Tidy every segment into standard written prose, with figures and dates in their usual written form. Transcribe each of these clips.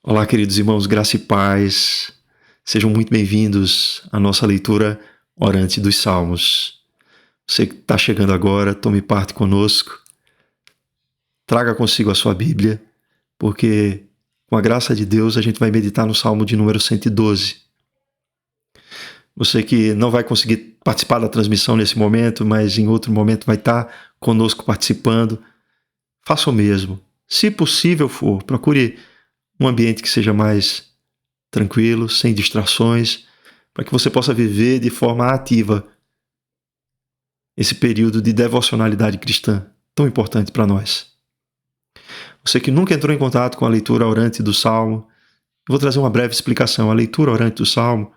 Olá, queridos irmãos, graça e paz. Sejam muito bem-vindos à nossa leitura orante dos Salmos. Você que está chegando agora, tome parte conosco. Traga consigo a sua Bíblia, porque com a graça de Deus a gente vai meditar no Salmo de número 112. Você que não vai conseguir participar da transmissão nesse momento, mas em outro momento vai estar conosco participando, faça o mesmo. Se possível for, procure um ambiente que seja mais tranquilo, sem distrações, para que você possa viver de forma ativa esse período de devocionalidade cristã tão importante para nós. Você que nunca entrou em contato com a leitura orante do Salmo, vou trazer uma breve explicação. A leitura orante do Salmo,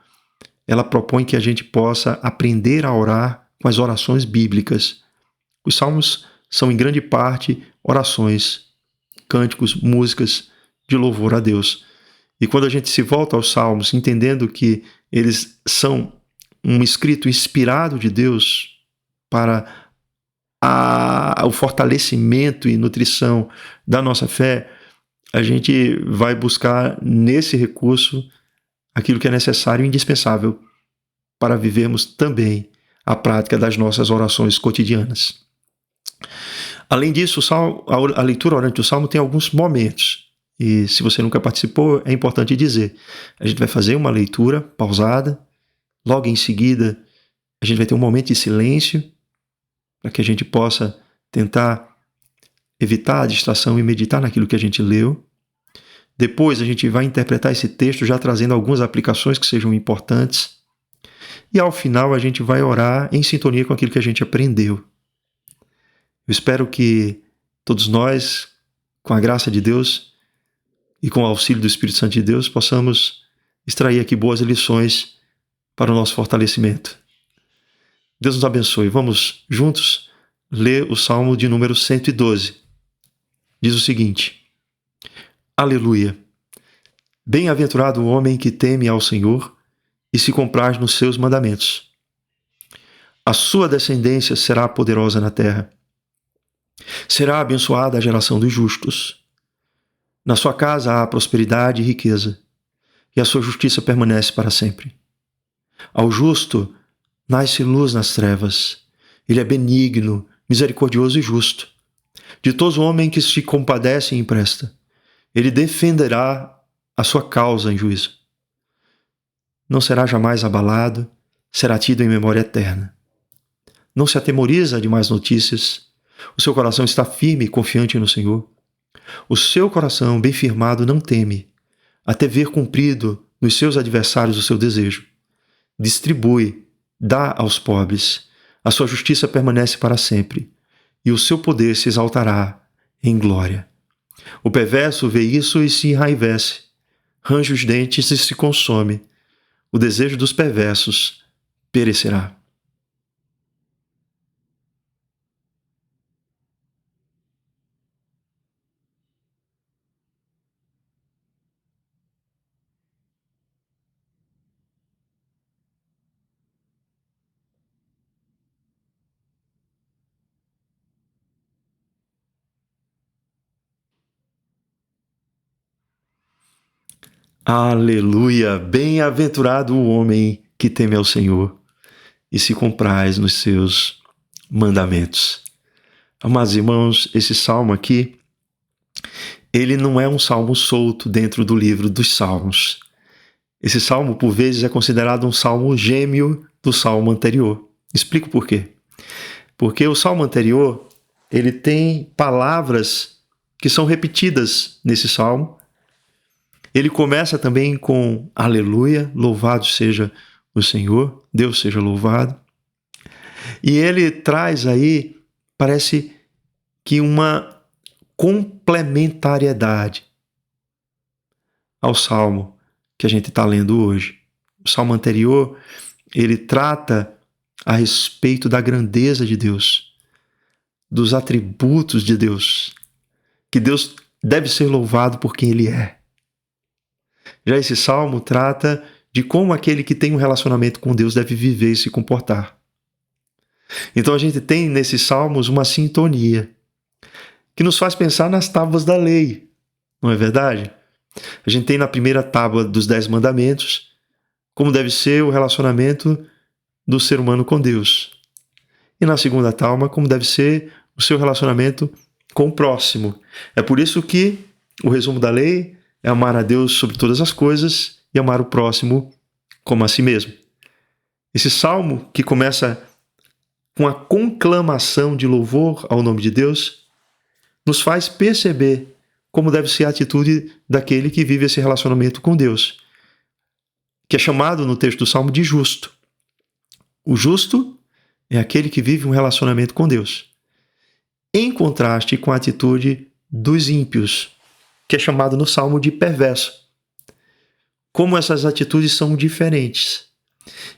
ela propõe que a gente possa aprender a orar com as orações bíblicas. Os Salmos são, em grande parte, orações, cânticos, músicas de louvor a Deus. E quando a gente se volta aos Salmos, entendendo que eles são um escrito inspirado de Deus para o fortalecimento e nutrição da nossa fé, a gente vai buscar nesse recurso aquilo que é necessário e indispensável para vivermos também a prática das nossas orações cotidianas. Além disso, a leitura orante do Salmo tem alguns momentos. E se você nunca participou, é importante dizer. A gente vai fazer uma leitura pausada, logo em seguida a gente vai ter um momento de silêncio para que a gente possa tentar evitar a distração e meditar naquilo que a gente leu. Depois a gente vai interpretar esse texto já trazendo algumas aplicações que sejam importantes. E ao final a gente vai orar em sintonia com aquilo que a gente aprendeu. Eu espero que todos nós, com a graça de Deus e com o auxílio do Espírito Santo de Deus, possamos extrair aqui boas lições para o nosso fortalecimento. Deus nos abençoe. Vamos juntos ler o Salmo de número 112. Diz o seguinte: Aleluia! Bem-aventurado o homem que teme ao Senhor e se compraz nos seus mandamentos. A sua descendência será poderosa na terra. Será abençoada a geração dos justos. Na sua casa há prosperidade e riqueza, e a sua justiça permanece para sempre. Ao justo nasce luz nas trevas. Ele é benigno, misericordioso e justo. De todo homem que se compadece e empresta, ele defenderá a sua causa em juízo. Não será jamais abalado, será tido em memória eterna. Não se atemoriza de más notícias. O seu coração está firme e confiante no Senhor. O seu coração, bem firmado, não teme, até ver cumprido nos seus adversários o seu desejo. Distribui, dá aos pobres. A sua justiça permanece para sempre, e o seu poder se exaltará em glória. O perverso vê isso e se enraivece, range os dentes e se consome. O desejo dos perversos perecerá. Aleluia! Bem-aventurado o homem que teme ao Senhor e se compraz nos seus mandamentos. Amados irmãos, esse salmo aqui, ele não é um salmo solto dentro do livro dos Salmos. Esse salmo, por vezes, é considerado um salmo gêmeo do salmo anterior. Explico por quê. Porque o salmo anterior, ele tem palavras que são repetidas nesse salmo. Ele começa também com aleluia, louvado seja o Senhor, Deus seja louvado. E ele traz aí, parece que uma complementariedade ao salmo que a gente está lendo hoje. O salmo anterior, ele trata a respeito da grandeza de Deus, dos atributos de Deus, que Deus deve ser louvado por quem Ele é. Já esse salmo trata de como aquele que tem um relacionamento com Deus deve viver e se comportar. Então a gente tem nesses salmos uma sintonia que nos faz pensar nas tábuas da lei, não é verdade? A gente tem na primeira tábua dos 10 mandamentos como deve ser o relacionamento do ser humano com Deus. E na segunda tábua, como deve ser o seu relacionamento com o próximo. É por isso que o resumo da lei é amar a Deus sobre todas as coisas e amar o próximo como a si mesmo. Esse salmo, que começa com a conclamação de louvor ao nome de Deus, nos faz perceber como deve ser a atitude daquele que vive esse relacionamento com Deus, que é chamado no texto do salmo de justo. O justo é aquele que vive um relacionamento com Deus, em contraste com a atitude dos ímpios, que é chamado no salmo de perverso. Como essas atitudes são diferentes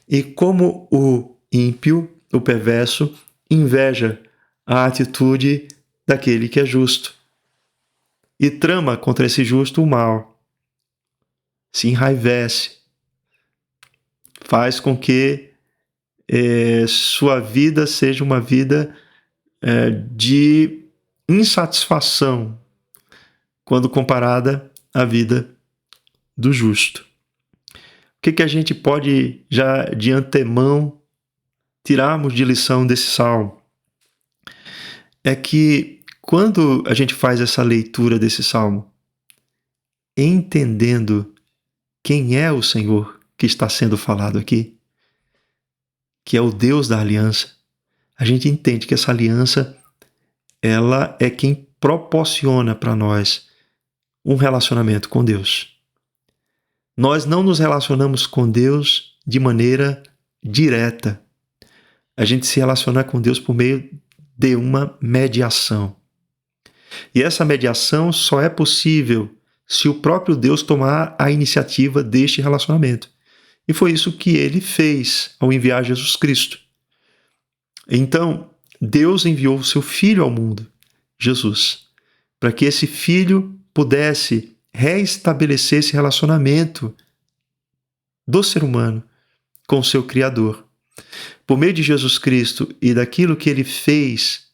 e como o ímpio, o perverso, inveja a atitude daquele que é justo e trama contra esse justo o mal, se enraivece, faz com que sua vida seja uma vida de insatisfação quando comparada à vida do justo. O que a gente pode já de antemão tirarmos de lição desse salmo? É que quando a gente faz essa leitura desse salmo, entendendo quem é o Senhor que está sendo falado aqui, que é o Deus da aliança, a gente entende que essa aliança, ela é quem proporciona para nós um relacionamento com Deus. Nós não nos relacionamos com Deus de maneira direta. A gente se relaciona com Deus por meio de uma mediação. E essa mediação só é possível se o próprio Deus tomar a iniciativa deste relacionamento. E foi isso que ele fez ao enviar Jesus Cristo. Então, Deus enviou o seu Filho ao mundo, Jesus, para que esse Filho pudesse reestabelecer esse relacionamento do ser humano com o seu Criador. Por meio de Jesus Cristo e daquilo que ele fez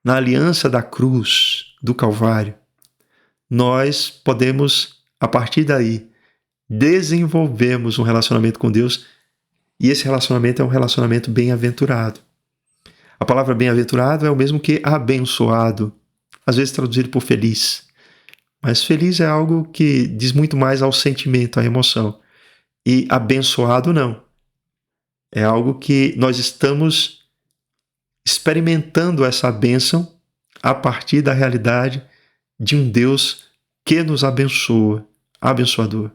na aliança da cruz, do Calvário, nós podemos, a partir daí, desenvolvermos um relacionamento com Deus, e esse relacionamento é um relacionamento bem-aventurado. A palavra bem-aventurado é o mesmo que abençoado, às vezes traduzido por feliz. Mas feliz é algo que diz muito mais ao sentimento, à emoção. E abençoado não. É algo que nós estamos experimentando essa bênção a partir da realidade de um Deus que nos abençoa, abençoador.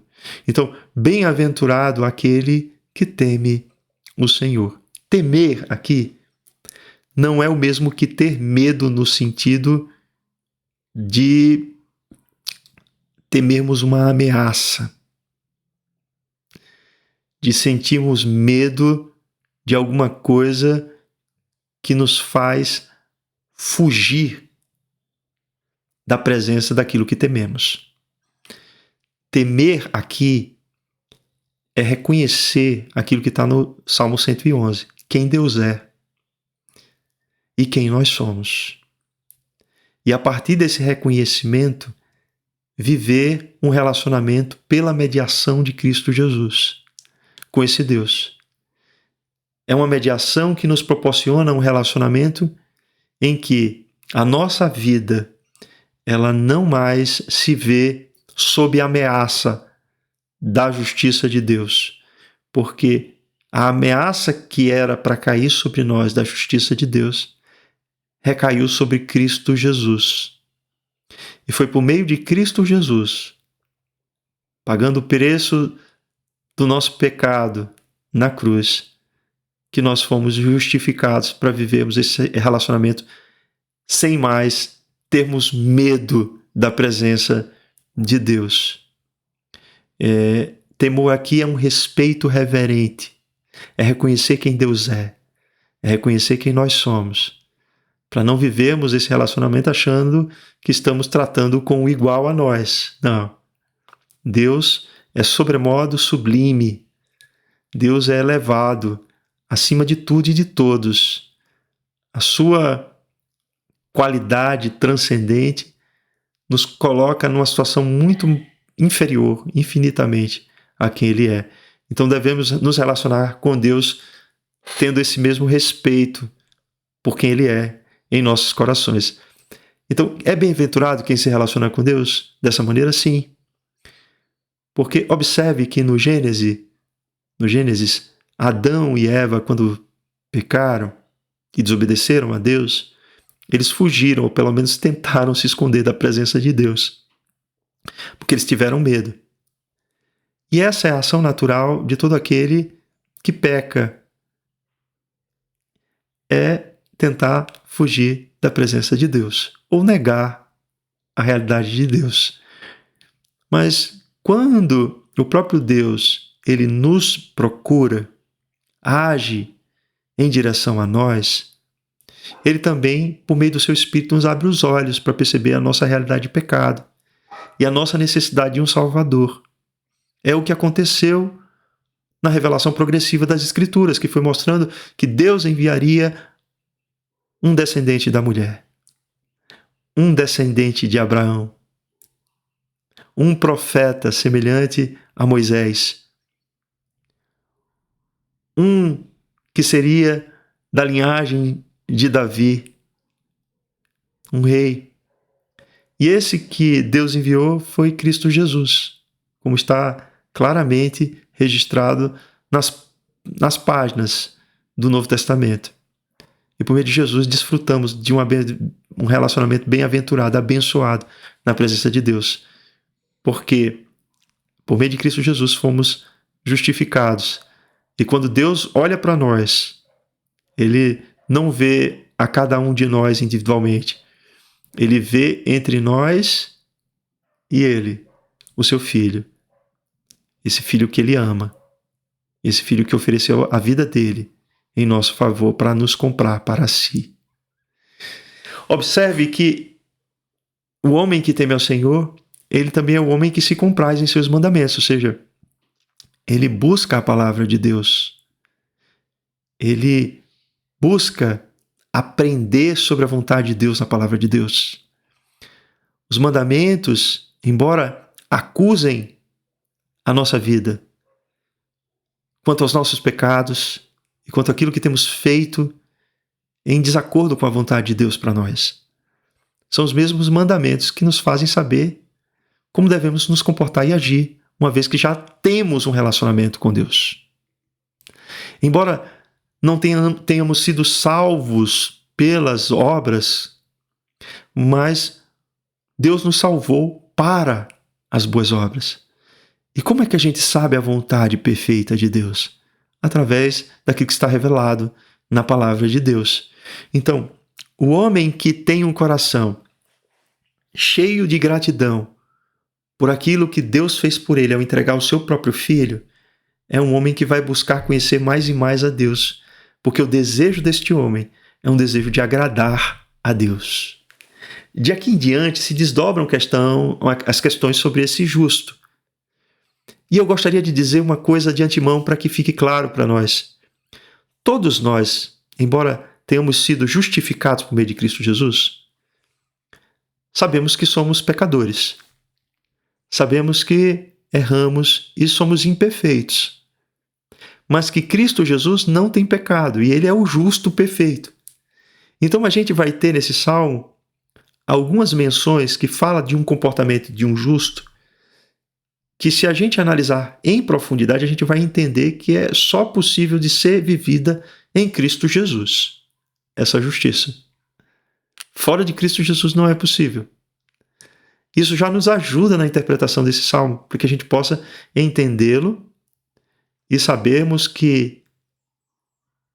Então, bem-aventurado aquele que teme o Senhor. Temer aqui não é o mesmo que ter medo no sentido de temermos uma ameaça, de sentirmos medo de alguma coisa que nos faz fugir da presença daquilo que tememos. Temer aqui é reconhecer aquilo que está no Salmo 111, quem Deus é e quem nós somos. E a partir desse reconhecimento, viver um relacionamento pela mediação de Cristo Jesus com esse Deus. É uma mediação que nos proporciona um relacionamento em que a nossa vida ela não mais se vê sob ameaça da justiça de Deus, porque a ameaça que era para cair sobre nós da justiça de Deus recaiu sobre Cristo Jesus. E foi por meio de Cristo Jesus, pagando o preço do nosso pecado na cruz, que nós fomos justificados para vivermos esse relacionamento sem mais termos medo da presença de Deus. Temor aqui é um respeito reverente, é reconhecer quem Deus é reconhecer quem nós somos, para não vivermos esse relacionamento achando que estamos tratando com o igual a nós. Não. Deus é sobremodo sublime. Deus é elevado acima de tudo e de todos. A sua qualidade transcendente nos coloca numa situação muito inferior infinitamente a quem Ele é. Então devemos nos relacionar com Deus tendo esse mesmo respeito por quem Ele é em nossos corações. Então, é bem-aventurado quem se relaciona com Deus dessa maneira? Sim. Porque observe que no Gênesis, Adão e Eva, quando pecaram e desobedeceram a Deus, eles fugiram, ou pelo menos tentaram se esconder da presença de Deus, porque eles tiveram medo. E essa é a ação natural de todo aquele que peca, é tentar fugir da presença de Deus, ou negar a realidade de Deus. Mas quando o próprio Deus, ele nos procura, age em direção a nós, ele também, por meio do seu Espírito, nos abre os olhos para perceber a nossa realidade de pecado e a nossa necessidade de um Salvador. É o que aconteceu na revelação progressiva das Escrituras, que foi mostrando que Deus enviaria um descendente da mulher, um descendente de Abraão, um profeta semelhante a Moisés, um que seria da linhagem de Davi, um rei. E esse que Deus enviou foi Cristo Jesus, como está claramente registrado nas páginas do Novo Testamento. E por meio de Jesus desfrutamos de um relacionamento bem-aventurado, abençoado na presença de Deus. Porque por meio de Cristo Jesus fomos justificados. E quando Deus olha para nós, Ele não vê a cada um de nós individualmente. Ele vê entre nós e Ele, o seu Filho. Esse Filho que Ele ama. Esse Filho que ofereceu a vida dele em nosso favor para nos comprar para si. Observe que o homem que teme ao Senhor, ele também é o homem que se compraz em seus mandamentos, ou seja, ele busca a palavra de Deus. Ele busca aprender sobre a vontade de Deus na palavra de Deus. Os mandamentos, embora acusem a nossa vida quanto aos nossos pecados e quanto àquilo que temos feito em desacordo com a vontade de Deus para nós, são os mesmos mandamentos que nos fazem saber como devemos nos comportar e agir, uma vez que já temos um relacionamento com Deus. Embora não tenhamos sido salvos pelas obras, mas Deus nos salvou para as boas obras. E como é que a gente sabe a vontade perfeita de Deus? Através daquilo que está revelado na palavra de Deus. Então, o homem que tem um coração cheio de gratidão por aquilo que Deus fez por ele ao entregar o seu próprio filho, é um homem que vai buscar conhecer mais e mais a Deus, porque o desejo deste homem é um desejo de agradar a Deus. De aqui em diante se desdobram as questões sobre esse justo. E eu gostaria de dizer uma coisa de antemão para que fique claro para nós. Todos nós, embora tenhamos sido justificados por meio de Cristo Jesus, sabemos que somos pecadores. Sabemos que erramos e somos imperfeitos. Mas que Cristo Jesus não tem pecado e Ele é o justo perfeito. Então a gente vai ter nesse salmo algumas menções que falam de um comportamento de um justo, que se a gente analisar em profundidade, a gente vai entender que é só possível de ser vivida em Cristo Jesus, essa justiça. Fora de Cristo Jesus não é possível. Isso já nos ajuda na interpretação desse salmo, para que a gente possa entendê-lo e sabermos que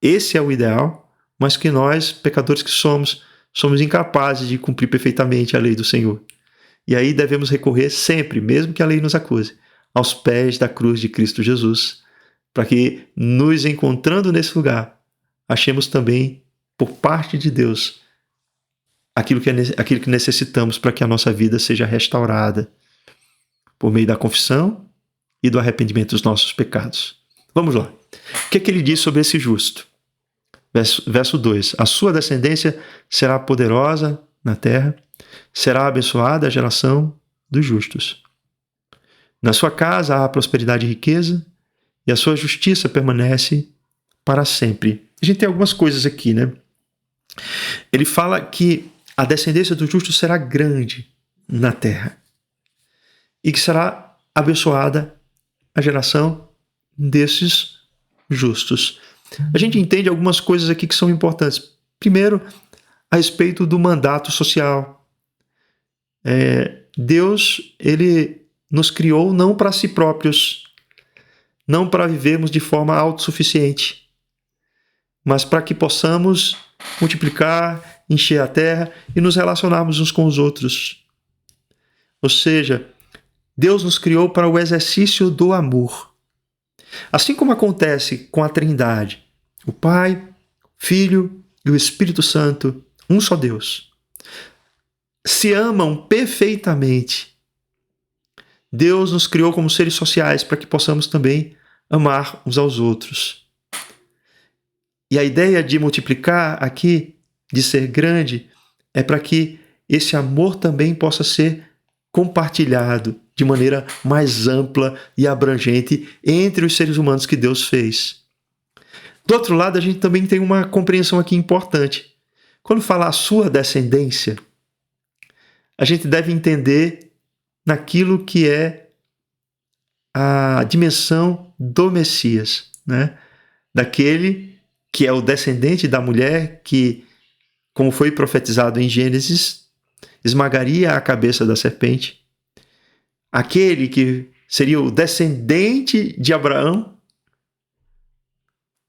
esse é o ideal, mas que nós, pecadores que somos incapazes de cumprir perfeitamente a lei do Senhor. E aí devemos recorrer sempre, mesmo que a lei nos acuse, aos pés da cruz de Cristo Jesus, para que, nos encontrando nesse lugar, achemos também, por parte de Deus, aquilo que necessitamos para que a nossa vida seja restaurada, por meio da confissão e do arrependimento dos nossos pecados. Vamos lá. O que é que ele diz sobre esse justo? Verso 2. A sua descendência será poderosa na terra, será abençoada a geração dos justos. Na sua casa há prosperidade e riqueza, e a sua justiça permanece para sempre. A gente tem algumas coisas aqui, né? Ele fala que a descendência do justo será grande na terra e que será abençoada a geração desses justos. A gente entende algumas coisas aqui que são importantes. Primeiro, a respeito do mandato social. Deus, ele nos criou não para si próprios, não para vivermos de forma autossuficiente, mas para que possamos multiplicar, encher a terra e nos relacionarmos uns com os outros. Ou seja, Deus nos criou para o exercício do amor. Assim como acontece com a Trindade, o Pai, o Filho e o Espírito Santo, um só Deus, se amam perfeitamente. Deus nos criou como seres sociais para que possamos também amar uns aos outros. E a ideia de multiplicar aqui, de ser grande, é para que esse amor também possa ser compartilhado de maneira mais ampla e abrangente entre os seres humanos que Deus fez. Do outro lado, a gente também tem uma compreensão aqui importante. Quando fala a sua descendência, a gente deve entender naquilo que é a dimensão do Messias, né? Daquele que é o descendente da mulher que, como foi profetizado em Gênesis, esmagaria a cabeça da serpente. Aquele que seria o descendente de Abraão,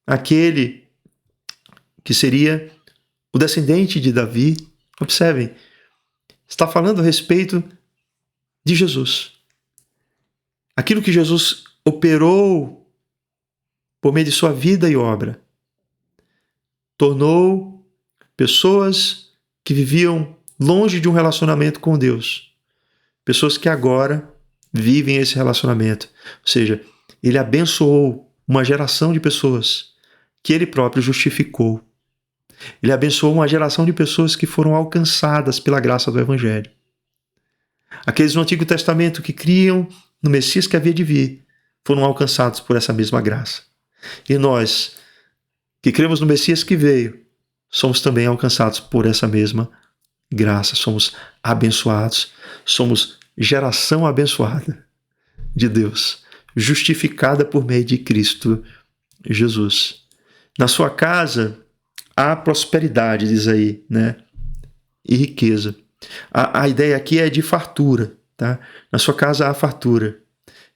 aquele que seria o descendente de Davi. Observem, está falando a respeito de Jesus. Aquilo que Jesus operou por meio de sua vida e obra, tornou pessoas que viviam longe de um relacionamento com Deus, pessoas que agora vivem esse relacionamento. Ou seja, ele abençoou uma geração de pessoas que ele próprio justificou. Ele abençoou uma geração de pessoas que foram alcançadas pela graça do Evangelho. Aqueles no Antigo Testamento que criam no Messias que havia de vir foram alcançados por essa mesma graça. E nós, que cremos no Messias que veio, somos também alcançados por essa mesma graça. Somos abençoados, somos geração abençoada de Deus, justificada por meio de Cristo Jesus. Na sua casa há prosperidade, diz aí, né? E riqueza. A ideia aqui é de fartura, tá? Na sua casa há fartura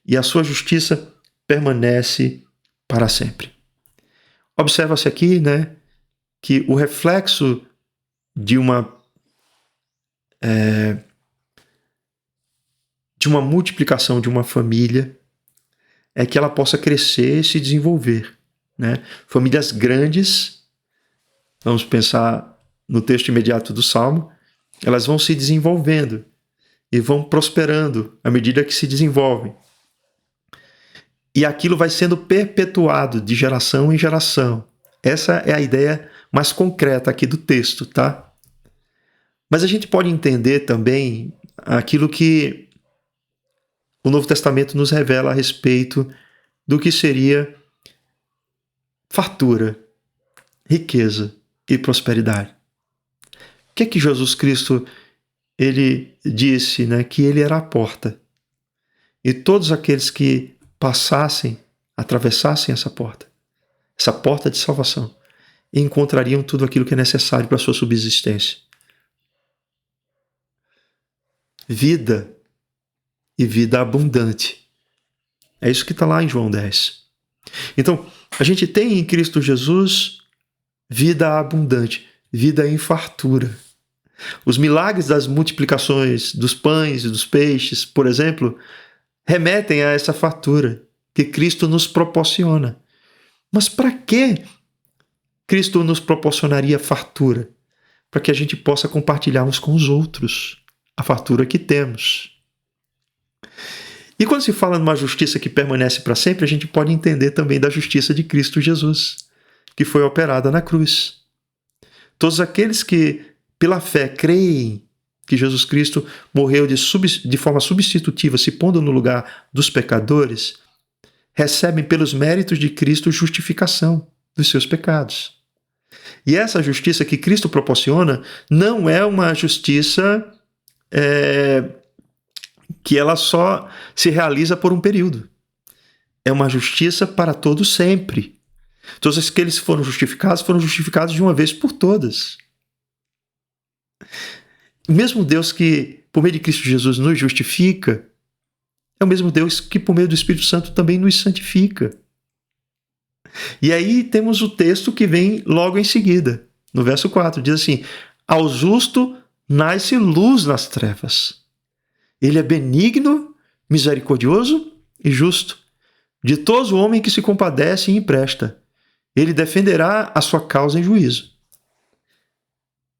e a sua justiça permanece para sempre. Observa-se aqui, né, que o reflexo de uma multiplicação de uma família é que ela possa crescer e se desenvolver, né? Famílias grandes, vamos pensar no texto imediato do Salmo, elas vão se desenvolvendo e vão prosperando à medida que se desenvolvem. E aquilo vai sendo perpetuado de geração em geração. Essa é a ideia mais concreta aqui do texto, tá? Mas a gente pode entender também aquilo que o Novo Testamento nos revela a respeito do que seria fartura, riqueza e prosperidade. O que é que Jesus Cristo ele disse, né? Que ele era a porta. E todos aqueles que passassem, atravessassem essa porta de salvação, encontrariam tudo aquilo que é necessário para a sua subsistência. Vida e vida abundante. É isso que está lá em João 10. Então, a gente tem em Cristo Jesus vida abundante, vida em fartura. Os milagres das multiplicações dos pães e dos peixes, por exemplo, remetem a essa fartura que Cristo nos proporciona. Mas para que Cristo nos proporcionaria fartura? Para que a gente possa compartilhar uns com os outros a fartura que temos. E quando se fala numa justiça que permanece para sempre, a gente pode entender também da justiça de Cristo Jesus, que foi operada na cruz. Todos aqueles que, pela fé, creem que Jesus Cristo morreu de forma substitutiva, se pondo no lugar dos pecadores, recebem pelos méritos de Cristo justificação dos seus pecados. E essa justiça que Cristo proporciona não é uma justiça que ela só se realiza por um período. É uma justiça para todo sempre. Todos aqueles que foram justificados de uma vez por todas. O mesmo Deus que, por meio de Cristo Jesus, nos justifica, é o mesmo Deus que, por meio do Espírito Santo, também nos santifica. E aí temos o texto que vem logo em seguida, no verso 4, diz assim: ao justo nasce luz nas trevas. Ele é benigno, misericordioso e justo. Ditoso o homem que se compadece e empresta. Ele defenderá a sua causa em juízo.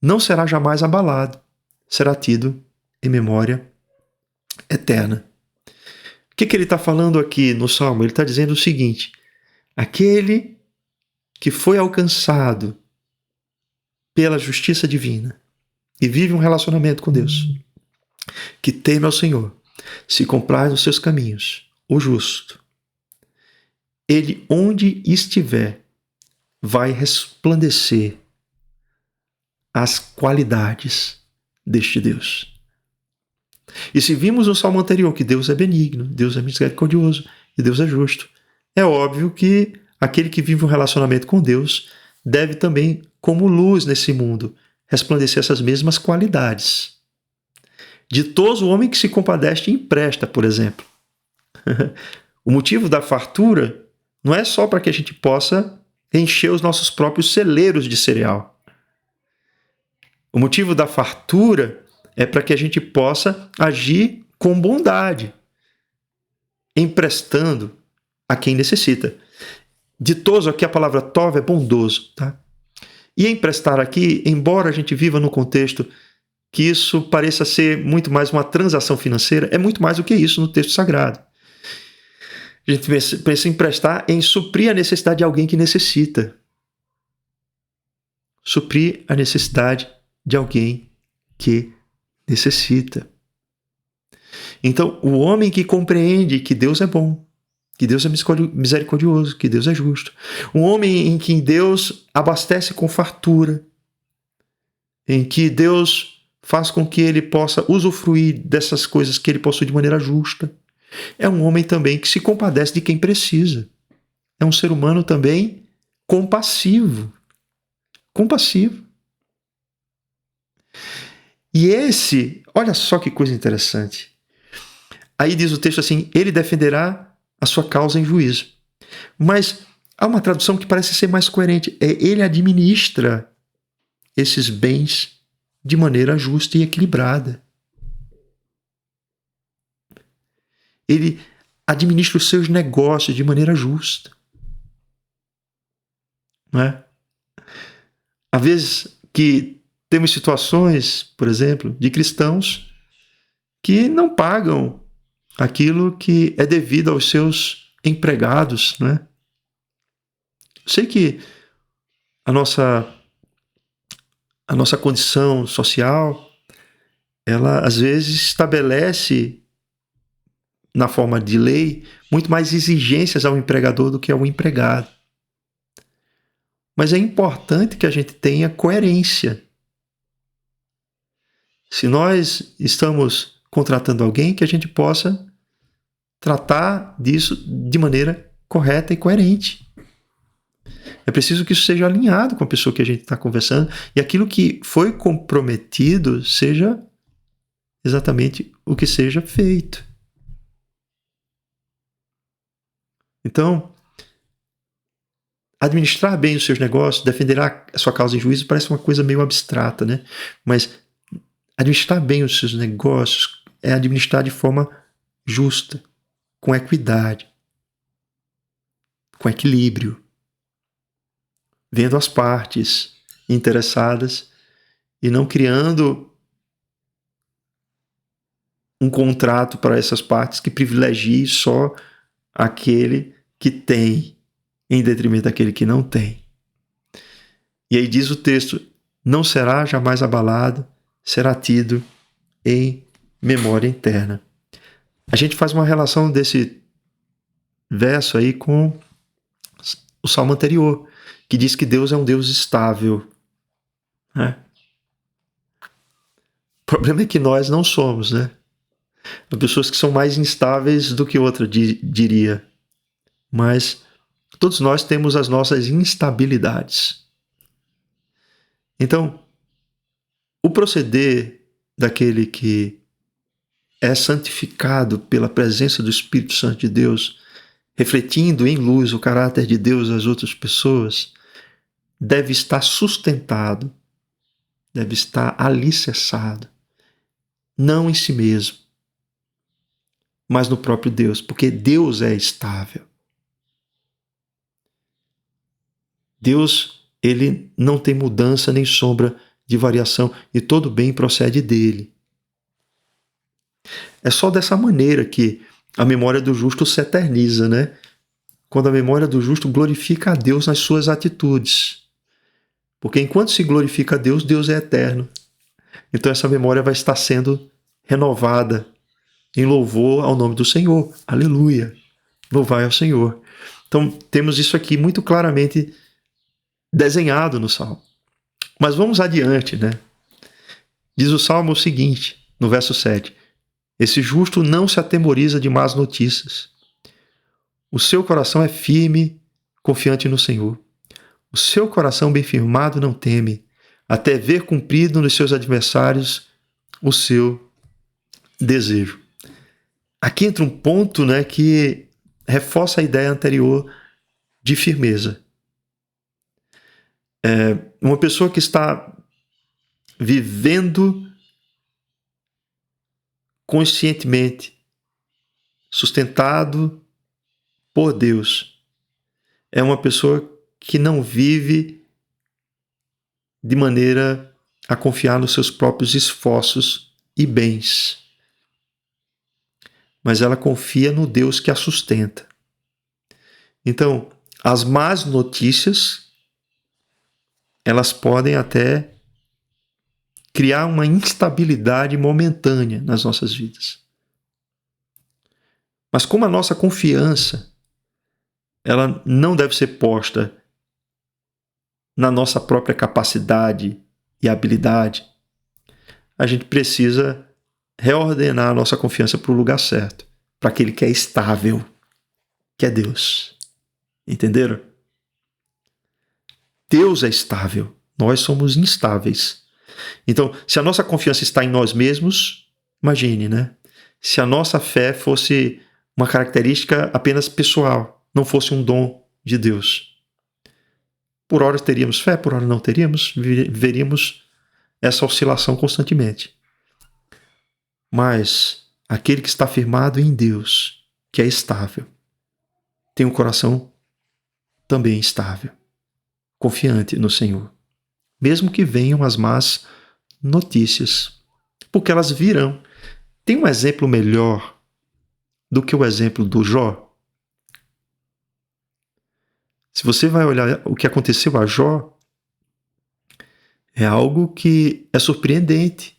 Não será jamais abalado, será tido em memória eterna. O que ele está falando aqui no Salmo? Ele está dizendo o seguinte: aquele que foi alcançado pela justiça divina e vive um relacionamento com Deus, que teme ao Senhor, se compraz nos seus caminhos, o justo, ele onde estiver vai resplandecer as qualidades deste Deus. E se vimos no salmo anterior que Deus é benigno, Deus é misericordioso e Deus é justo, é óbvio que aquele que vive um relacionamento com Deus deve também, como luz nesse mundo, resplandecer essas mesmas qualidades. Ditoso o homem que se compadece e empresta, por exemplo. O motivo da fartura não é só para que a gente possa encher os nossos próprios celeiros de cereal. O motivo da fartura é para que a gente possa agir com bondade, emprestando a quem necessita. Ditoso, aqui a palavra tov é bondoso, tá? E emprestar aqui, embora a gente viva no contexto que isso pareça ser muito mais uma transação financeira, é muito mais do que isso no texto sagrado. A gente pensa em emprestar, em suprir a necessidade de alguém que necessita. Suprir a necessidade de alguém que necessita. Então, o homem que compreende que Deus é bom, que Deus é misericordioso, que Deus é justo, um homem em que Deus abastece com fartura, em que Deus faz com que ele possa usufruir dessas coisas que ele possui de maneira justa, é um homem também que se compadece de quem precisa. É um ser humano também compassivo. Compassivo. E esse, olha só que coisa interessante. Aí diz o texto assim: ele defenderá a sua causa em juízo. Mas há uma tradução que parece ser mais coerente. Ele administra esses bens de maneira justa e equilibrada. Ele administra os seus negócios de maneira justa. Não é? Às vezes que temos situações, por exemplo, de cristãos que não pagam aquilo que é devido aos seus empregados, não é? Eu sei que a nossa condição social, ela às vezes estabelece, na forma de lei, muito mais exigências ao empregador do que ao empregado. Mas é importante que a gente tenha coerência. Se nós estamos contratando alguém, que a gente possa tratar disso de maneira correta e coerente. É preciso que isso seja alinhado com a pessoa que a gente está conversando e aquilo que foi comprometido seja exatamente o que seja feito. Então, administrar bem os seus negócios, defender a sua causa em juízo, parece uma coisa meio abstrata, né? Mas administrar bem os seus negócios é administrar de forma justa, com equidade, com equilíbrio, vendo as partes interessadas e não criando um contrato para essas partes que privilegie só aquele que tem, em detrimento daquele que não tem. E aí diz o texto: não será jamais abalado, será tido em memória interna. A gente faz uma relação desse verso aí com o salmo anterior, que diz que Deus é um Deus estável, né? O problema é que nós não somos, né? Há pessoas que são mais instáveis do que outra, diria. Mas todos nós temos as nossas instabilidades. Então, o proceder daquele que é santificado pela presença do Espírito Santo de Deus, refletindo em luz o caráter de Deus às outras pessoas, deve estar sustentado, deve estar alicerçado, não em si mesmo, mas no próprio Deus, porque Deus é estável. Deus, ele não tem mudança nem sombra de variação e todo bem procede dele. É só dessa maneira que a memória do justo se eterniza, né? Quando a memória do justo glorifica a Deus nas suas atitudes. Porque enquanto se glorifica a Deus, Deus é eterno. Então essa memória vai estar sendo renovada em louvor ao nome do Senhor. Aleluia! Louvai ao Senhor. Então temos isso aqui muito claramente desenhado no Salmo. Mas vamos adiante, né? Diz o Salmo o seguinte, no verso 7. Esse justo não se atemoriza de más notícias. O seu coração é firme, confiante no Senhor. O seu coração bem firmado não teme, até ver cumprido nos seus adversários o seu desejo. Aqui entra um ponto, né, que reforça a ideia anterior de firmeza. Uma pessoa que está vivendo conscientemente, sustentado por Deus, é uma pessoa que não vive de maneira a confiar nos seus próprios esforços e bens, mas ela confia no Deus que a sustenta. Então, as más notícias, elas podem até criar uma instabilidade momentânea nas nossas vidas. Mas como a nossa confiança, ela não deve ser posta na nossa própria capacidade e habilidade, a gente precisa reordenar a nossa confiança para o lugar certo, para aquele que é estável, que é Deus. Entenderam? Deus é estável, nós somos instáveis. Então, se a nossa confiança está em nós mesmos, imagine, né? Se a nossa fé fosse uma característica apenas pessoal, não fosse um dom de Deus. Por hora teríamos fé, por hora não teríamos, veríamos essa oscilação constantemente. Mas aquele que está firmado em Deus, que é estável, tem um coração também estável, confiante no Senhor. Mesmo que venham as más notícias, porque elas virão. Tem um exemplo melhor do que o exemplo do Jó? Se você vai olhar o que aconteceu a Jó, é algo que é surpreendente,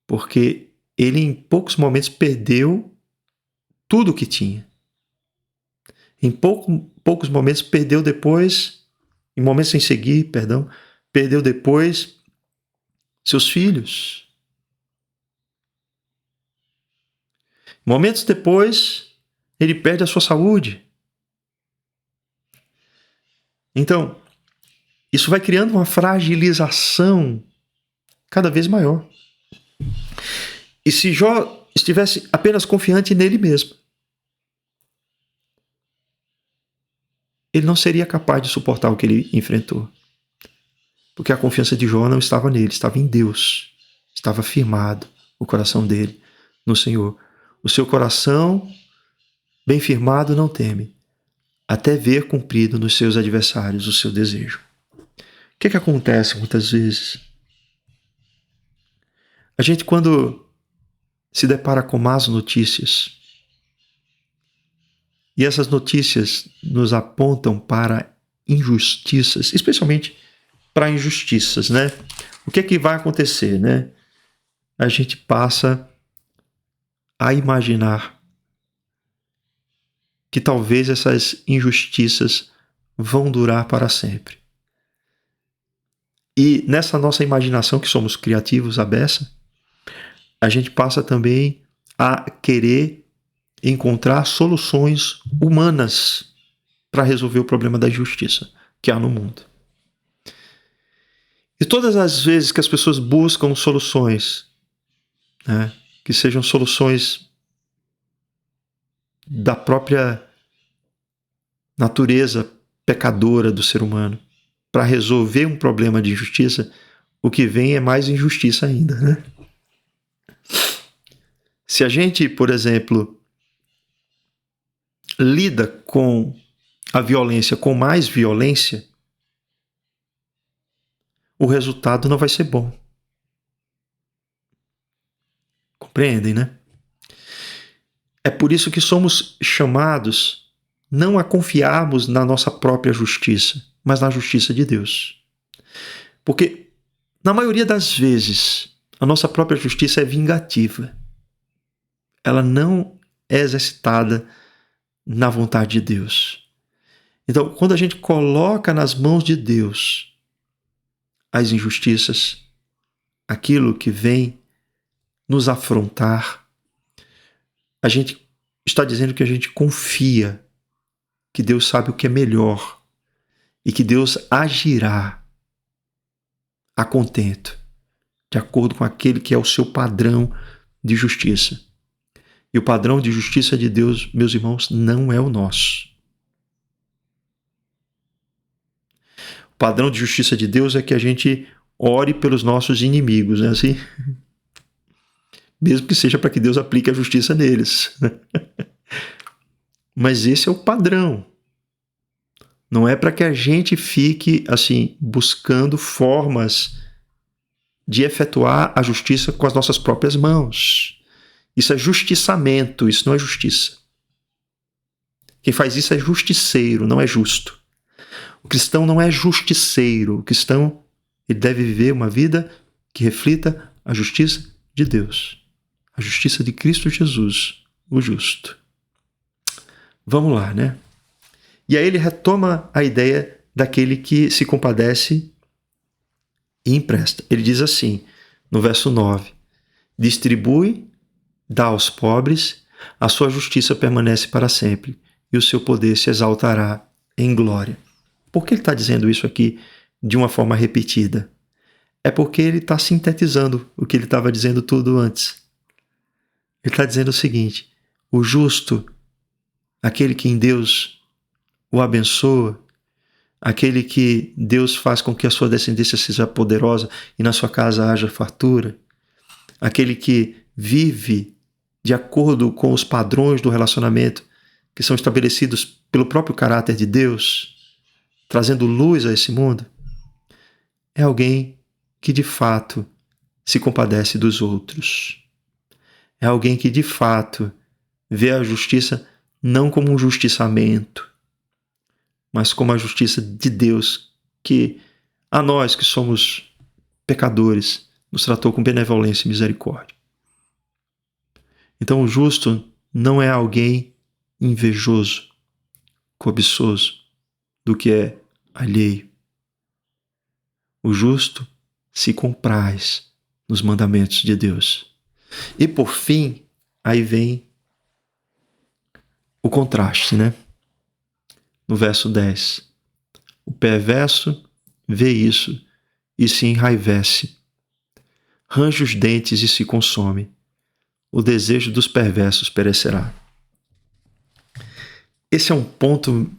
porque ele em poucos momentos perdeu tudo o que tinha. Em poucos momentos perdeu depois, em momentos em seguir, perdeu depois seus filhos. Momentos depois, ele perde a sua saúde. Então, isso vai criando uma fragilização cada vez maior. E se Jó estivesse apenas confiante nele mesmo, ele não seria capaz de suportar o que ele enfrentou. Porque a confiança de Jó não estava nele, estava em Deus. Estava firmado o coração dele no Senhor. O seu coração, bem firmado, não teme, até ver cumprido nos seus adversários o seu desejo. O que acontece muitas vezes? A gente, quando se depara com más notícias, e essas notícias nos apontam para injustiças, especialmente para injustiças, né? O que vai acontecer, né? a gente passa a imaginar que talvez essas injustiças vão durar para sempre. E nessa nossa imaginação, que somos criativos à beça, a gente passa também a querer encontrar soluções humanas para resolver o problema da injustiça que há no mundo. E todas as vezes que as pessoas buscam soluções, né, que sejam soluções da própria natureza pecadora do ser humano, para resolver um problema de injustiça, o que vem é mais injustiça ainda, né? Se a gente, por exemplo, lida com a violência com mais violência, o resultado não vai ser bom. Compreendem, né? É por isso que somos chamados não a confiarmos na nossa própria justiça, mas na justiça de Deus. Porque, na maioria das vezes, a nossa própria justiça é vingativa. Ela não é exercitada na vontade de Deus. Então, quando a gente coloca nas mãos de Deus as injustiças, aquilo que vem nos afrontar, a gente está dizendo que a gente confia que Deus sabe o que é melhor e que Deus agirá a contento, de acordo com aquele que é o seu padrão de justiça. E o padrão de justiça de Deus, meus irmãos, não é o nosso. O padrão de justiça de Deus é que a gente ore pelos nossos inimigos, né? Assim, mesmo que seja para que Deus aplique a justiça neles. Mas esse é o padrão. Não é para que a gente fique assim buscando formas de efetuar a justiça com as nossas próprias mãos. Isso é justiçamento, isso não é justiça. Quem faz isso é justiceiro, não é justo. O cristão não é justiceiro. O cristão, ele deve viver uma vida que reflita a justiça de Deus. A justiça de Cristo Jesus, o justo. Vamos lá, né? E aí ele retoma a ideia daquele que se compadece e empresta. Ele diz assim, no verso 9, distribui, dá aos pobres, a sua justiça permanece para sempre, e o seu poder se exaltará em glória. Por que ele está dizendo isso aqui de uma forma repetida? É porque ele está sintetizando o que ele estava dizendo tudo antes. Ele está dizendo o seguinte, o justo, aquele que em Deus o abençoa, aquele que Deus faz com que a sua descendência seja poderosa e na sua casa haja fartura, aquele que vive de acordo com os padrões do relacionamento que são estabelecidos pelo próprio caráter de Deus, trazendo luz a esse mundo, é alguém que de fato se compadece dos outros. É alguém que de fato vê a justiça não como um justiçamento, mas como a justiça de Deus, que a nós que somos pecadores, nos tratou com benevolência e misericórdia. Então o justo não é alguém invejoso, cobiçoso do que é alheio. O justo se compraz nos mandamentos de Deus. E por fim, aí vem o contraste, né? No verso 10. O perverso vê isso e se enraivece, range os dentes e se consome. O desejo dos perversos perecerá. Esse é um ponto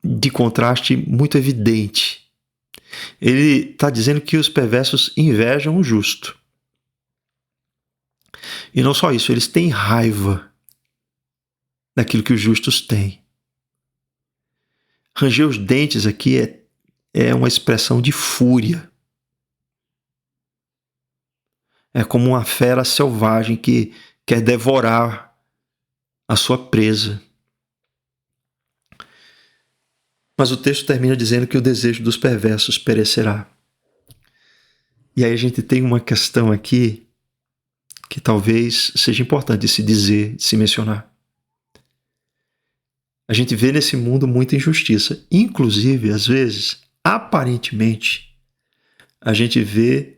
de contraste muito evidente. Ele está dizendo que os perversos invejam o justo. E não só isso, eles têm raiva daquilo que os justos têm. Ranger os dentes aqui é uma expressão de fúria. É como uma fera selvagem que quer devorar a sua presa. Mas o texto termina dizendo que o desejo dos perversos perecerá. E aí a gente tem uma questão aqui que talvez seja importante de se dizer, de se mencionar. A gente vê nesse mundo muita injustiça. Inclusive, às vezes, aparentemente, a gente vê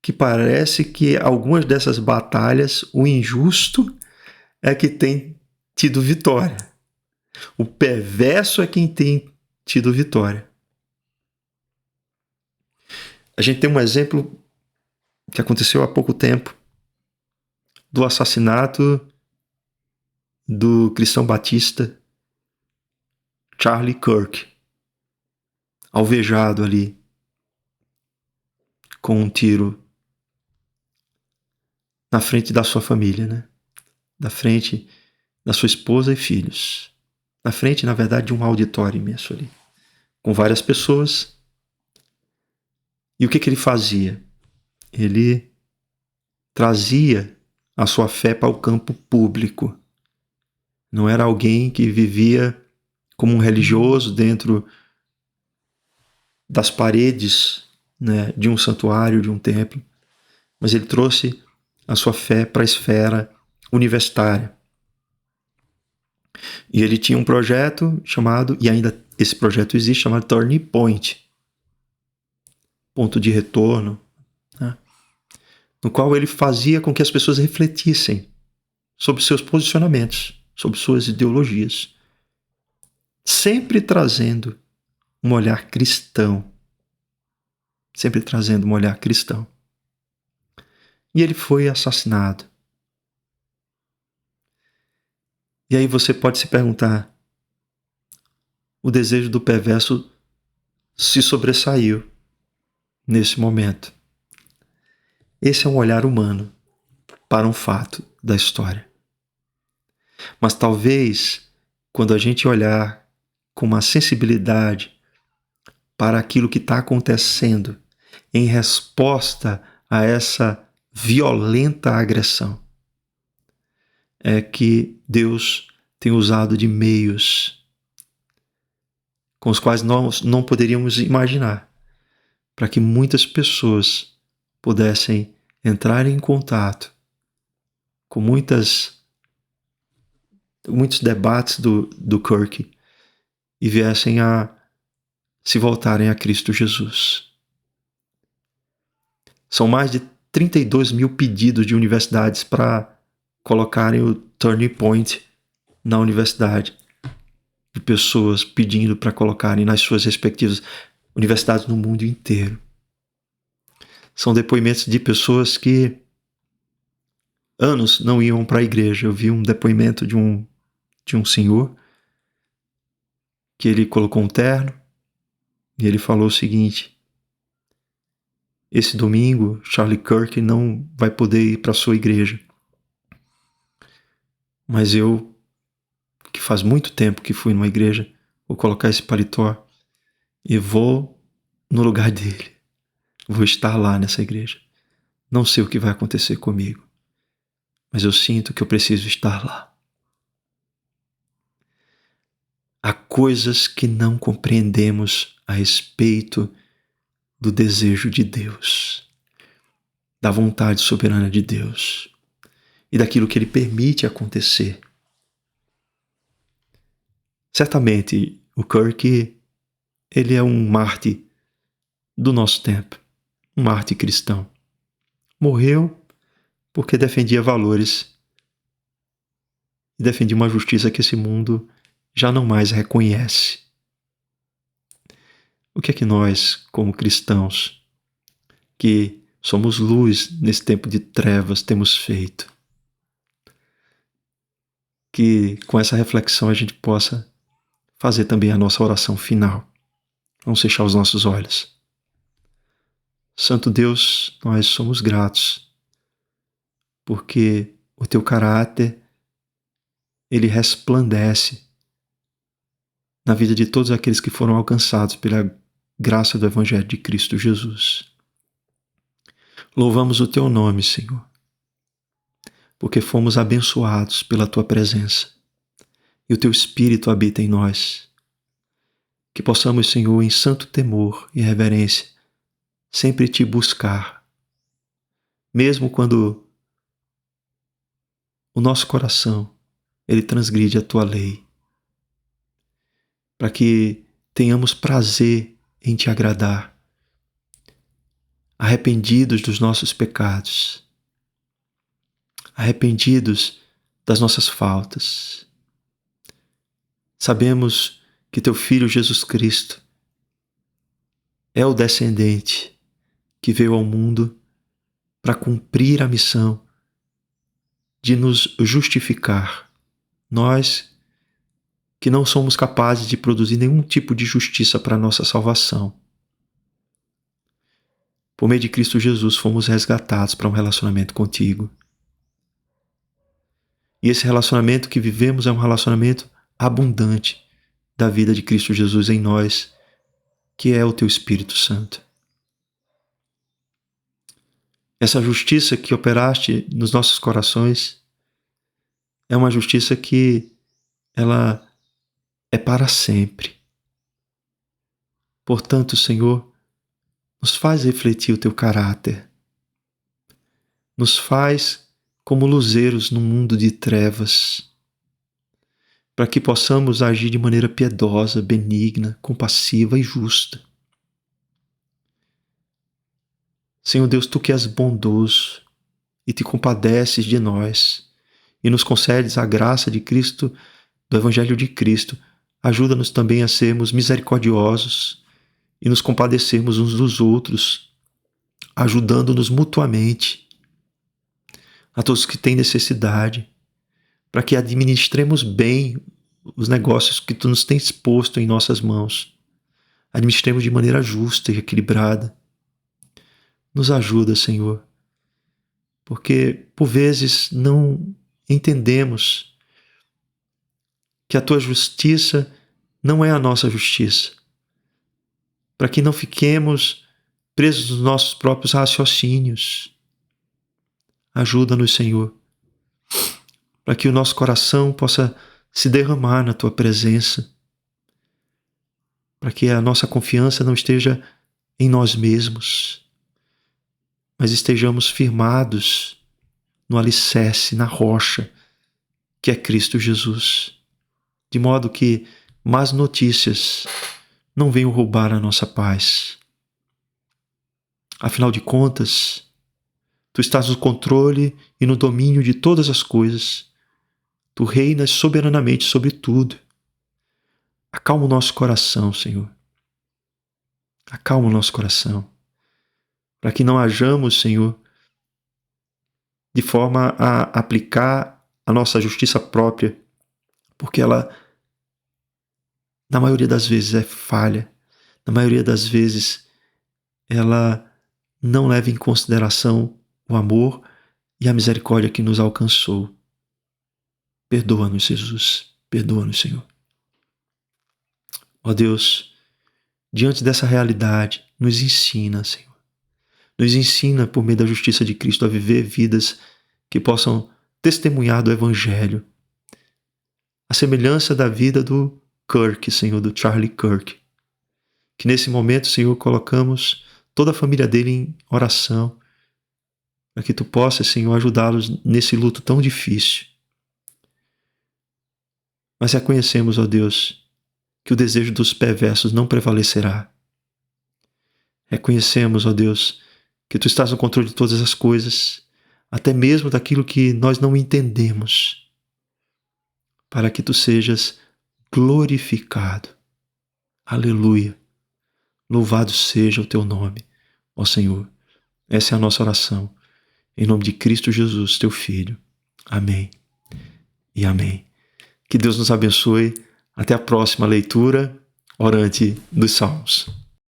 que parece que algumas dessas batalhas, o injusto é que tem tido vitória. O perverso é quem tem tido vitória. A gente tem um exemplo que aconteceu há pouco tempo do assassinato do cristão batista Charlie Kirk, alvejado ali com um tiro na frente da sua família, né? Na frente da sua esposa e filhos. Na frente, na verdade, de um auditório imenso ali, com várias pessoas. E o que ele fazia? Ele trazia a sua fé para o campo público. Não era alguém que vivia como um religioso dentro das paredes, né, de um santuário, de um templo, mas ele trouxe a sua fé para a esfera universitária. E ele tinha um projeto chamado, e ainda esse projeto existe, chamado Turning Point, ponto de retorno, né, no qual ele fazia com que as pessoas refletissem sobre seus posicionamentos, sobre suas ideologias, sempre trazendo um olhar cristão. Sempre trazendo um olhar cristão. E ele foi assassinado. E aí você pode se perguntar, o desejo do perverso se sobressaiu nesse momento. Esse é um olhar humano para um fato da história. Mas talvez, quando a gente olhar com uma sensibilidade para aquilo que está acontecendo em resposta a essa violenta agressão, é que Deus tem usado de meios com os quais nós não poderíamos imaginar, para que muitas pessoas pudessem entrar em contato com muitos debates do Kirk e viessem a se voltarem a Cristo Jesus. São mais de 32 mil pedidos de universidades para colocarem o Turning Point na universidade, de pessoas pedindo para colocarem nas suas respectivas universidades no mundo inteiro. São depoimentos de pessoas que anos não iam para a igreja. Eu vi um depoimento de um senhor que ele colocou um terno e ele falou o seguinte: esse domingo Charlie Kirk não vai poder ir para a sua igreja, mas eu, que faz muito tempo que fui numa igreja, vou colocar esse paletó e vou no lugar dele. Vou estar lá nessa igreja. Não sei o que vai acontecer comigo, mas eu sinto que eu preciso estar lá. Há coisas que não compreendemos a respeito do desejo de Deus, da vontade soberana de Deus e daquilo que Ele permite acontecer. Certamente, o Kirk, ele é um mártir do nosso tempo, um mártir cristão. Morreu porque defendia valores e defendia uma justiça que esse mundo já não mais reconhece. O que é que nós, como cristãos, que somos luz nesse tempo de trevas, temos feito? Que com essa reflexão a gente possa fazer também a nossa oração final. Vamos fechar os nossos olhos. Santo Deus, nós somos gratos, porque o teu caráter, ele resplandece na vida de todos aqueles que foram alcançados pela graça do Evangelho de Cristo Jesus. Louvamos o teu nome, Senhor, porque fomos abençoados pela tua presença e o teu Espírito habita em nós. Que possamos, Senhor, em santo temor e reverência, sempre te buscar, mesmo quando o nosso coração ele transgride a tua lei, para que tenhamos prazer em te agradar, arrependidos dos nossos pecados, arrependidos das nossas faltas. Sabemos que teu Filho Jesus Cristo é o descendente que veio ao mundo para cumprir a missão de nos justificar. Nós que não somos capazes de produzir nenhum tipo de justiça para a nossa salvação. Por meio de Cristo Jesus, fomos resgatados para um relacionamento contigo. E esse relacionamento que vivemos é um relacionamento abundante da vida de Cristo Jesus em nós, que é o teu Espírito Santo. Essa justiça que operaste nos nossos corações é uma justiça que ela é para sempre. Portanto, Senhor, nos faz refletir o teu caráter. Nos faz como luzeiros num mundo de trevas, para que possamos agir de maneira piedosa, benigna, compassiva e justa. Senhor Deus, tu que és bondoso e te compadeces de nós e nos concedes a graça de Cristo, do Evangelho de Cristo, ajuda-nos também a sermos misericordiosos e nos compadecermos uns dos outros, ajudando-nos mutuamente a todos que têm necessidade, para que administremos bem os negócios que tu nos tens posto em nossas mãos. Administremos de maneira justa e equilibrada. Nos ajuda, Senhor, porque por vezes não entendemos que a tua justiça não é a nossa justiça, para que não fiquemos presos nos nossos próprios raciocínios. Ajuda-nos, Senhor, para que o nosso coração possa se derramar na tua presença, para que a nossa confiança não esteja em nós mesmos, mas estejamos firmados no alicerce, na rocha, que é Cristo Jesus, de modo que más notícias não venham roubar a nossa paz. Afinal de contas, tu estás no controle e no domínio de todas as coisas. Tu reinas soberanamente sobre tudo. Acalma o nosso coração, Senhor. Acalma o nosso coração, para que não hajamos, Senhor, de forma a aplicar a nossa justiça própria, porque ela, na maioria das vezes, é falha. Na maioria das vezes, ela não leva em consideração o amor e a misericórdia que nos alcançou. Perdoa-nos, Jesus. Perdoa-nos, Senhor. Ó Deus, diante dessa realidade, nos ensina, Senhor. Nos ensina, por meio da justiça de Cristo, a viver vidas que possam testemunhar do Evangelho. A semelhança da vida do Kirk, Senhor, do Charlie Kirk. Que nesse momento, Senhor, colocamos toda a família dele em oração, para que tu possas, Senhor, ajudá-los nesse luto tão difícil. Mas reconhecemos, ó Deus, que o desejo dos perversos não prevalecerá. Reconhecemos, ó Deus, que tu estás no controle de todas as coisas, até mesmo daquilo que nós não entendemos, para que tu sejas glorificado. Aleluia. Louvado seja o teu nome, ó Senhor. Essa é a nossa oração. Em nome de Cristo Jesus, teu Filho. Amém e amém. Que Deus nos abençoe. Até a próxima leitura orante dos Salmos.